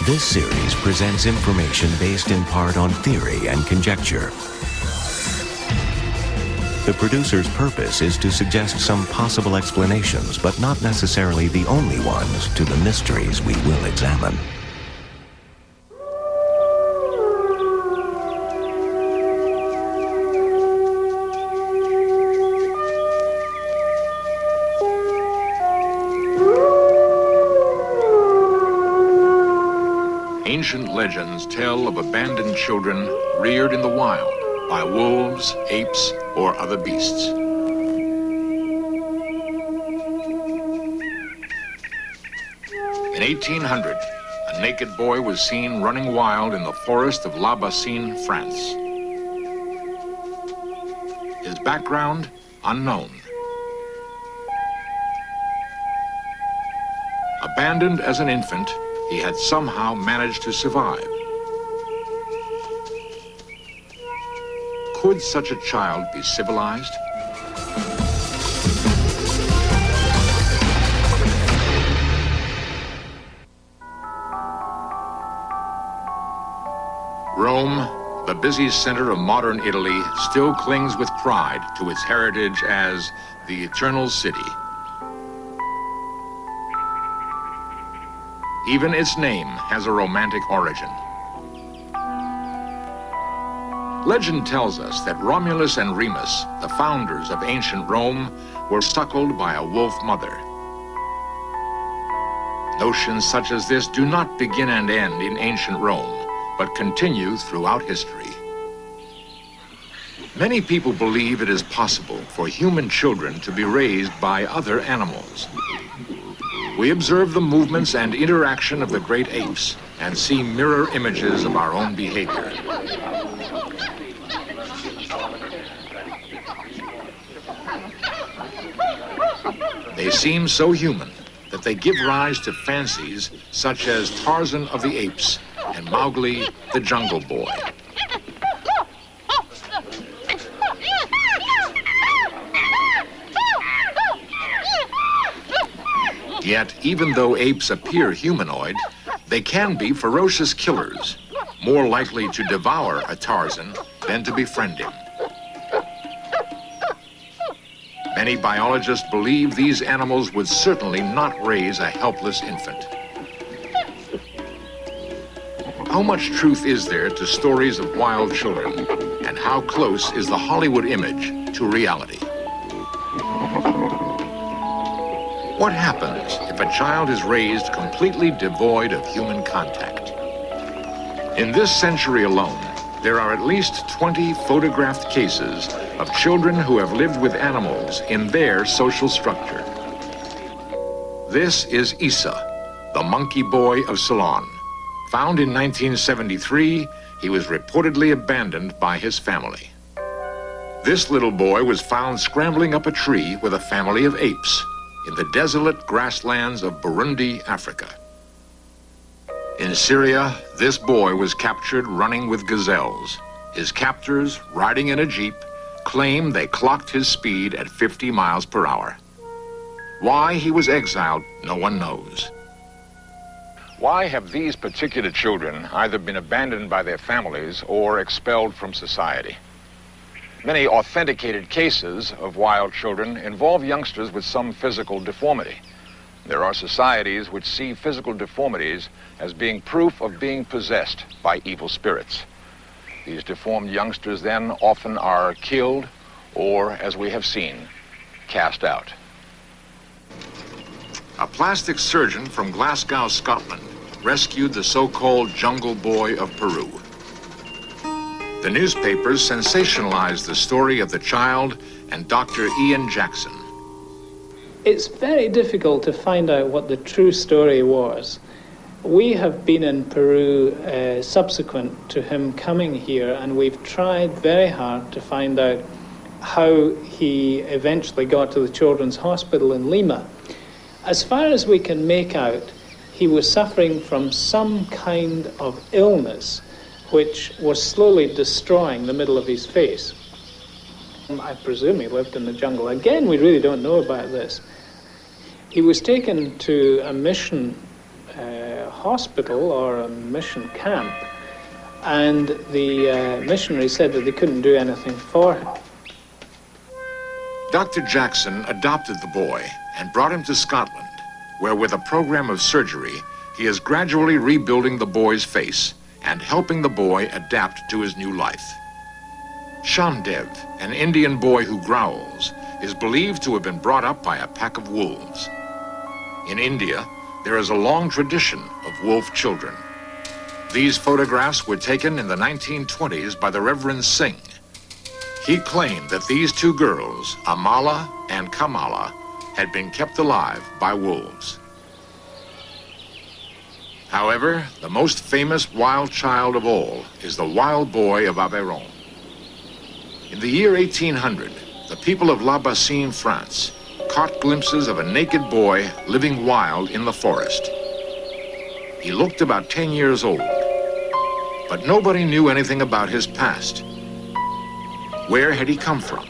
This series presents information based in part on theory and conjecture. The producer's purpose is to suggest some possible explanations, but not necessarily the only ones, to the mysteries we will examine. Ancient legends tell of abandoned children reared in the wild by wolves, apes, or other beasts. In 1800, a naked boy was seen running wild in the forest of La Bassine, France. His background, unknown. Abandoned as an infant, he had somehow managed to survive. Could such a child be civilized? Rome, the busy center of modern Italy, still clings with pride to its heritage as the Eternal City. Even its name has a romantic origin. Legend tells us that Romulus and Remus, the founders of ancient Rome, were suckled by a wolf mother. Notions such as this do not begin and end in ancient Rome, but continue throughout history. Many people believe it is possible for human children to be raised by other animals. We observe the movements and interaction of the great apes and see mirror images of our own behavior. They seem so human that they give rise to fancies such as Tarzan of the Apes and Mowgli the Jungle Boy. Yet, even though apes appear humanoid, they can be ferocious killers, more likely to devour a Tarzan than to befriend him. Many biologists believe these animals would certainly not raise a helpless infant. How much truth is there to stories of wild children, and how close is the Hollywood image to reality? What happens if a child is raised completely devoid of human contact? In this century alone, there are at least 20 photographed cases of children who have lived with animals in their social structure. This is Issa, the monkey boy of Ceylon. Found in 1973, he was reportedly abandoned by his family. This little boy was found scrambling up a tree with a family of apes in the desolate grasslands of Burundi, Africa. In Syria, this boy was captured running with gazelles. His captors, riding in a jeep, claim they clocked his speed at 50 miles per hour. Why he was exiled, no one knows. Why have these particular children either been abandoned by their families or expelled from society? Many authenticated cases of wild children involve youngsters with some physical deformity. There are societies which see physical deformities as being proof of being possessed by evil spirits. These deformed youngsters then often are killed or, as we have seen, cast out. A plastic surgeon from Glasgow, Scotland, rescued the so-called Jungle Boy of Peru. The newspapers sensationalized the story of the child and Dr. Ian Jackson. It's very difficult to find out what the true story was. We have been in Peru subsequent to him coming here, and we've tried very hard to find out how he eventually got to the Children's Hospital in Lima. As far as we can make out, he was suffering from some kind of illness which was slowly destroying the middle of his face. I presume he lived in the jungle. Again, we really don't know about this. He was taken to a mission hospital or a mission camp, and the missionary said that they couldn't do anything for him. Dr. Jackson adopted the boy and brought him to Scotland, where with a program of surgery, he is gradually rebuilding the boy's face and helping the boy adapt to his new life. Shamdev, an Indian boy who growls, is believed to have been brought up by a pack of wolves. In India, there is a long tradition of wolf children. These photographs were taken in the 1920s by the Reverend Singh. He claimed that these two girls, Amala and Kamala, had been kept alive by wolves. However, the most famous wild child of all is the wild boy of Aveyron. In the year 1800, the people of La Bassine, France, caught glimpses of a naked boy living wild in the forest. He looked about 10 years old, but nobody knew anything about his past. Where had he come from?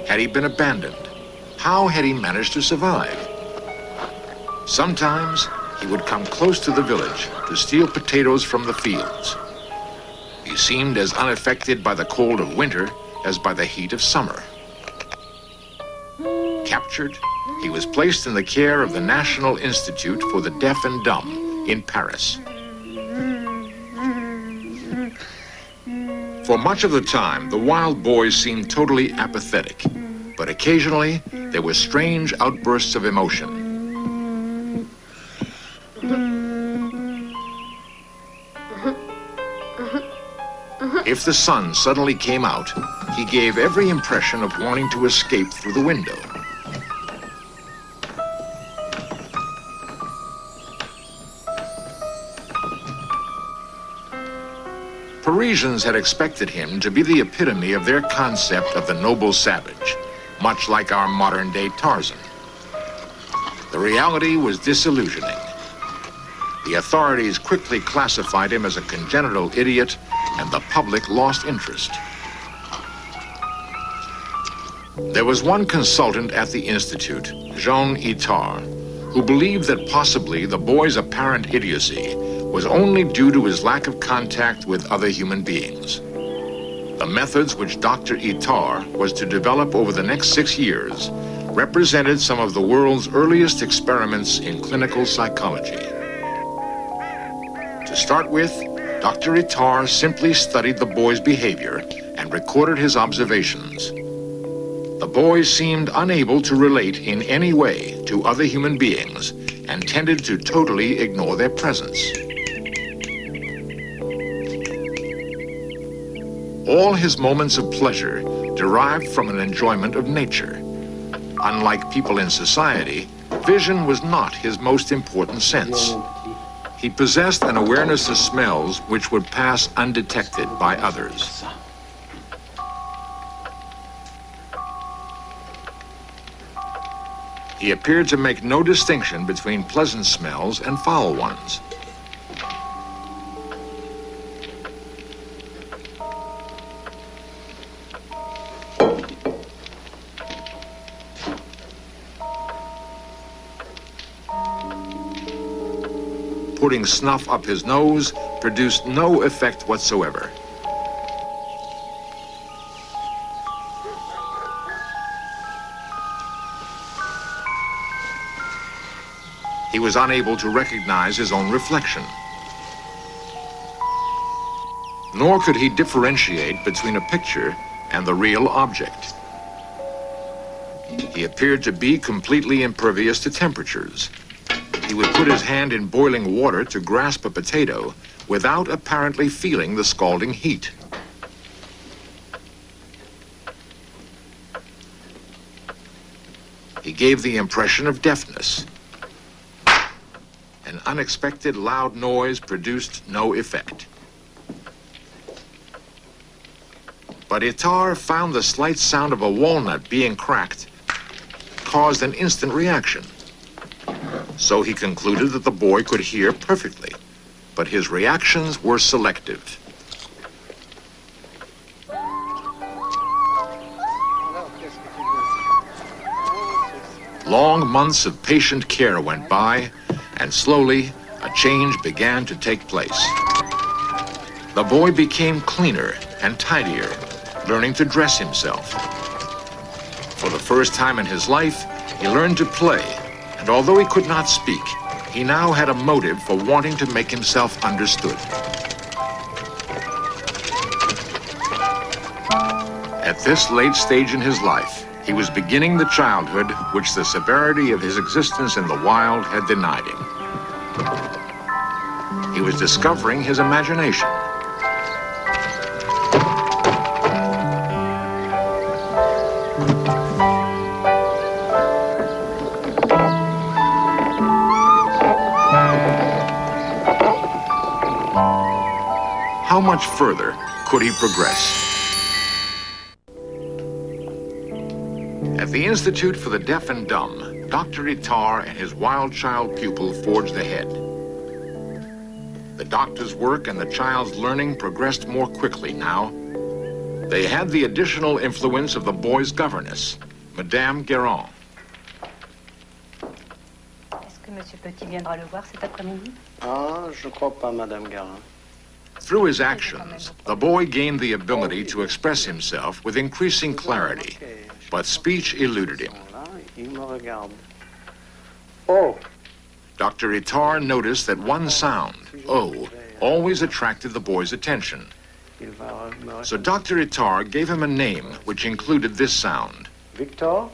Had he been abandoned? How had he managed to survive? Sometimes he would come close to the village to steal potatoes from the fields. He seemed as unaffected by the cold of winter as by the heat of summer. Captured, he was placed in the care of the National Institute for the Deaf and Dumb in Paris. For much of the time, the wild boy seemed totally apathetic, but occasionally there were strange outbursts of emotion. If the sun suddenly came out, he gave every impression of wanting to escape through the window. Parisians had expected him to be the epitome of their concept of the noble savage, much like our modern-day Tarzan. The reality was disillusioning. The authorities quickly classified him as a congenital idiot, and the public lost interest. There was one consultant at the Institute, Jean Itard, who believed that possibly the boy's apparent idiocy was only due to his lack of contact with other human beings. The methods which Dr. Itard was to develop over the next 6 years represented some of the world's earliest experiments in clinical psychology. To start with, Dr. Itard simply studied the boy's behavior and recorded his observations. The boy seemed unable to relate in any way to other human beings and tended to totally ignore their presence. All his moments of pleasure derived from an enjoyment of nature. Unlike people in society, vision was not his most important sense. He possessed an awareness of smells which would pass undetected by others. He appeared to make no distinction between pleasant smells and foul ones. Putting snuff up his nose produced no effect whatsoever. He was unable to recognize his own reflection. Nor could he differentiate between a picture and the real object. He appeared to be completely impervious to temperatures. He would put his hand in boiling water to grasp a potato without apparently feeling the scalding heat. He gave the impression of deafness. An unexpected loud noise produced no effect. But Itard found the slight sound of a walnut being cracked caused an instant reaction. So he concluded that the boy could hear perfectly, but his reactions were selective. Long months of patient care went by, and slowly, change began to take place. The boy became cleaner and tidier, learning to dress himself. For the first time in his life, he learned to play, and although he could not speak, he now had a motive for wanting to make himself understood. At this late stage in his life, he was beginning the childhood which the severity of his existence in the wild had denied him. He was discovering his imagination. How much further could he progress? At the Institute for the Deaf and Dumb, Dr. Itar and his wild child pupil forged ahead. The doctor's work and the child's learning progressed more quickly now. They had the additional influence of the boy's governess, Madame Guérin. Est-ce que Monsieur Petit viendra le voir cet après-midi? Ah, je crois pas, Madame Guérin. Through his actions, the boy gained the ability to express himself with increasing clarity, but speech eluded him. Il me regarde. Oh! Dr. Itar noticed that one sound, O, always attracted the boy's attention. So Dr. Itar gave him a name which included this sound. Victor?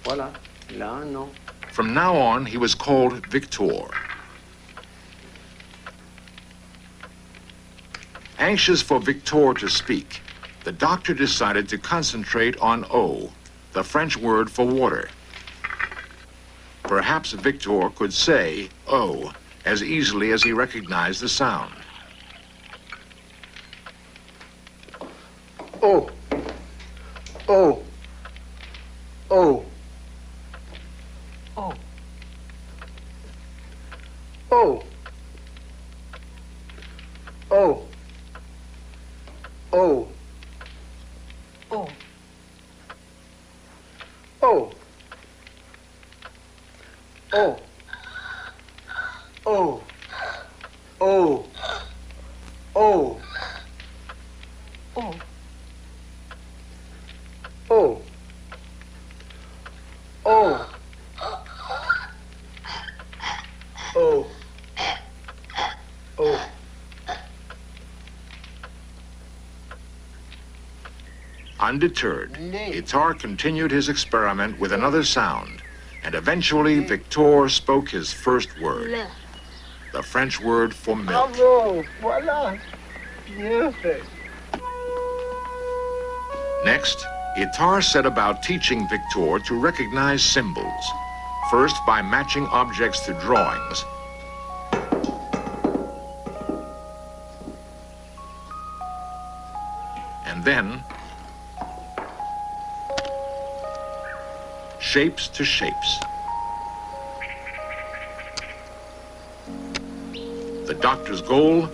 Voilà. Il a un nom. From now on, he was called Victor. Anxious for Victor to speak, the doctor decided to concentrate on eau, the French word for water. Perhaps Victor could say eau as easily as he recognized the sound. Oh! Oh! Oh! Oh. Oh! Oh! Oh! Oh. Oh! Oh! Oh! Oh! Oh! Oh. Oh! Oh! Oh! Oh! Undeterred, Itar continued his experiment with another sound, and eventually Victor spoke his first word, the French word for milk. Bravo! Voilà! Bien fait! Next, Itar set about teaching Victor to recognize symbols, first by matching objects to drawings, and then shapes to shapes. The doctor's goal?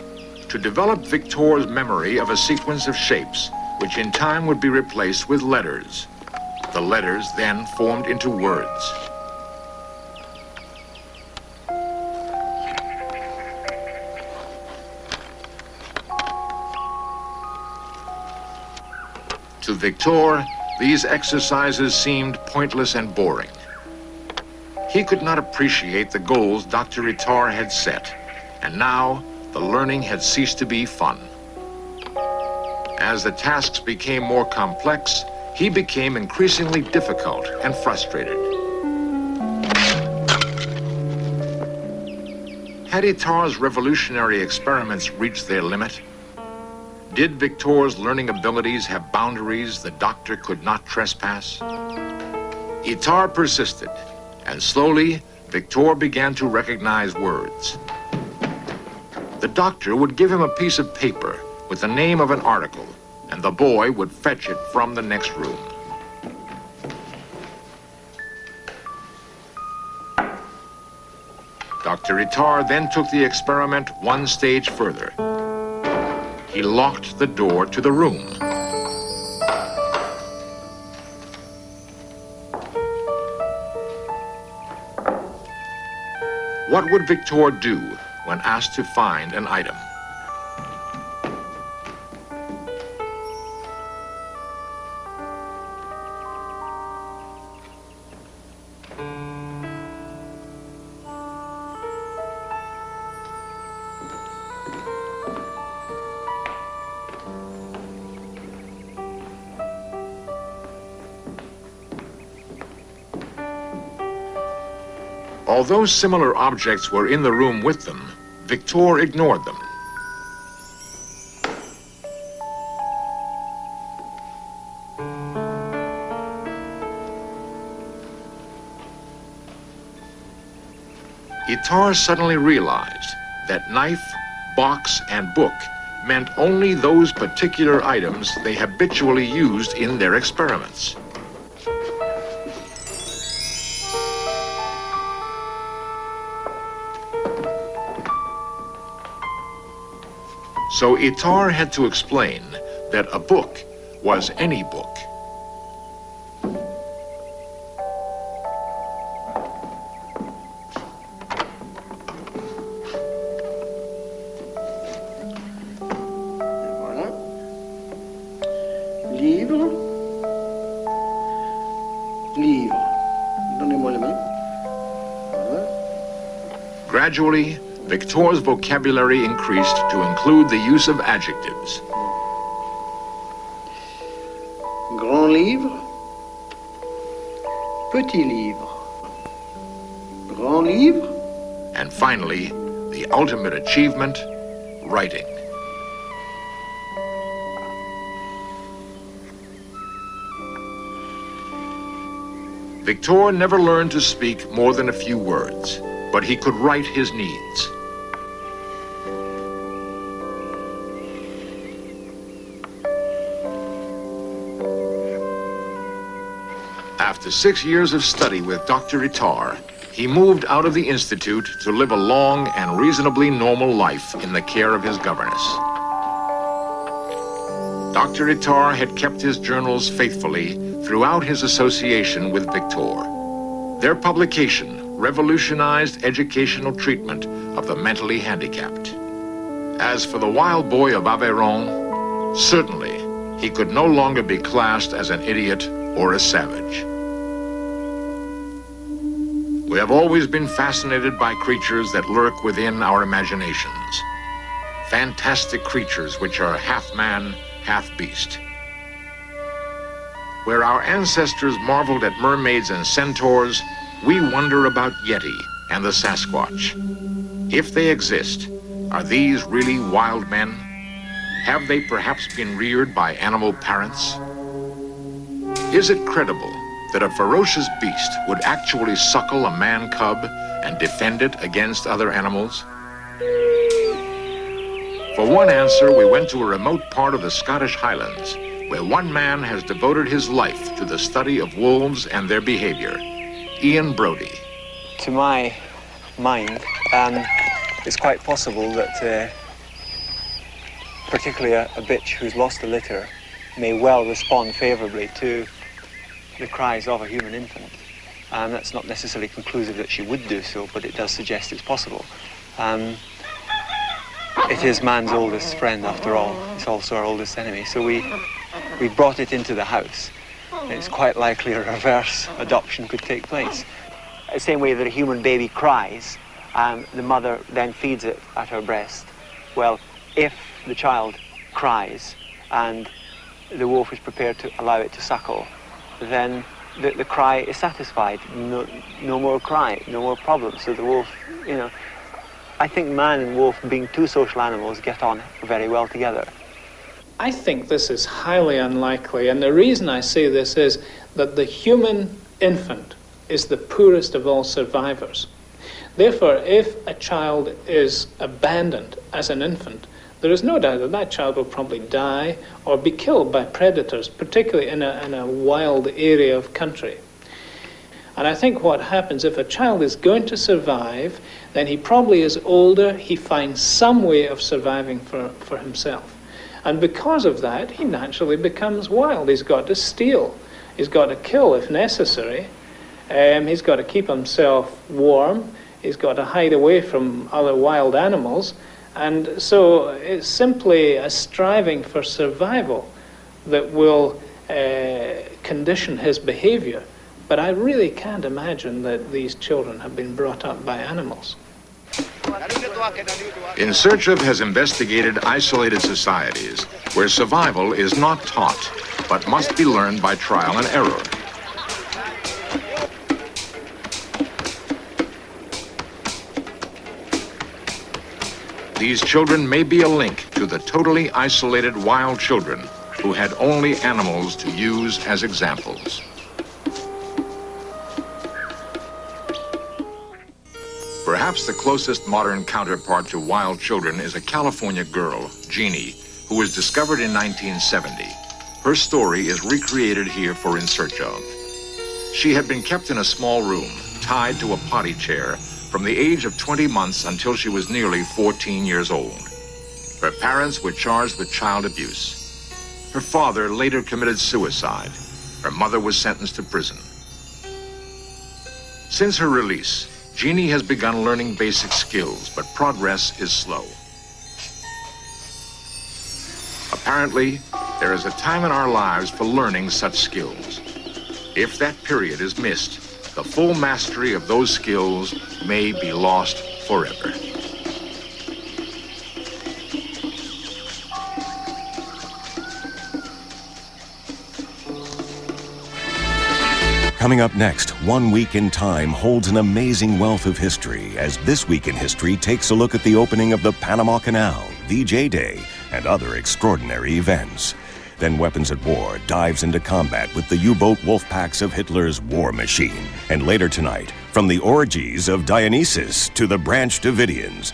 To develop Victor's memory of a sequence of shapes, which in time would be replaced with letters. The letters then formed into words. To Victor, these exercises seemed pointless and boring. He could not appreciate the goals Dr. Itar had set, and now the learning had ceased to be fun. As the tasks became more complex, he became increasingly difficult and frustrated. Had Itar's revolutionary experiments reached their limit? Did Victor's learning abilities have boundaries the doctor could not trespass? Itar persisted, and slowly, Victor began to recognize words. The doctor would give him a piece of paper with the name of an article, and the boy would fetch it from the next room. Dr. Itar then took the experiment one stage further. He locked the door to the room. What would Victor do when asked to find an item? Although similar objects were in the room with them, Victor ignored them. Itard suddenly realized that knife, box, and book meant only those particular items they habitually used in their experiments. So Itard had to explain that a book was any book. Voilà. Livre. Livre. Donnez-moi les mains. Voilà. Gradually, Victor's vocabulary increased to include the use of adjectives. Grand livre. Petit livre. Grand livre. And finally, the ultimate achievement, writing. Victor never learned to speak more than a few words, but he could write his needs. After 6 years of study with Dr. Itard, he moved out of the Institute to live a long and reasonably normal life in the care of his governess. Dr. Itard had kept his journals faithfully throughout his association with Victor. Their publication revolutionized educational treatment of the mentally handicapped. As for the wild boy of Aveyron, certainly he could no longer be classed as an idiot or a savage. We have always been fascinated by creatures that lurk within our imaginations. Fantastic creatures which are half man, half beast. Where our ancestors marveled at mermaids and centaurs, we wonder about Yeti and the Sasquatch. If they exist, are these really wild men? Have they perhaps been reared by animal parents? Is it credible that a ferocious beast would actually suckle a man cub and defend it against other animals? For one answer, we went to a remote part of the Scottish Highlands, where one man has devoted his life to the study of wolves and their behavior. Ian Brodie. To my mind, it's quite possible that particularly a bitch who's lost a litter may well respond favorably to the cries of a human infant. That's not necessarily conclusive that she would do so, but it does suggest it's possible. It is man's oldest friend, after all. It's also our oldest enemy. So we brought it into the house. It's quite likely a reverse adoption could take place. The same way that a human baby cries, the mother then feeds it at her breast. Well, if the child cries and the wolf is prepared to allow it to suckle, then the cry is satisfied. No more cry, no more problems. So the wolf, I think man and wolf, being two social animals, get on very well together. I think this is highly unlikely, and the reason I say this is that the human infant is the poorest of all survivors. Therefore, if a child is abandoned as an infant, there is no doubt that that child will probably die or be killed by predators, particularly in a wild area of country. And I think what happens, if a child is going to survive, then he probably is older, he finds some way of surviving for himself. And because of that, he naturally becomes wild. He's got to steal. He's got to kill if necessary. He's got to keep himself warm. He's got to hide away from other wild animals. And so it's simply a striving for survival that will condition his behavior. But I really can't imagine that these children have been brought up by animals. In Search Of has investigated isolated societies where survival is not taught, but must be learned by trial and error. These children may be a link to the totally isolated wild children who had only animals to use as examples. Perhaps the closest modern counterpart to wild children is a California girl, Jeannie, who was discovered in 1970. Her story is recreated here for In Search Of. She had been kept in a small room, tied to a potty chair, from the age of 20 months until she was nearly 14 years old. Her parents were charged with child abuse. Her father later committed suicide. Her mother was sentenced to prison. Since her release, Jeannie has begun learning basic skills, but progress is slow. Apparently, there is a time in our lives for learning such skills. If that period is missed, the full mastery of those skills may be lost forever. Coming up next, 1 Week in Time holds an amazing wealth of history as This Week in History takes a look at the opening of the Panama Canal, VJ Day, and other extraordinary events. Then Weapons at War dives into combat with the U-boat wolf packs of Hitler's war machine. And later tonight, from the orgies of Dionysus to the Branch Davidians,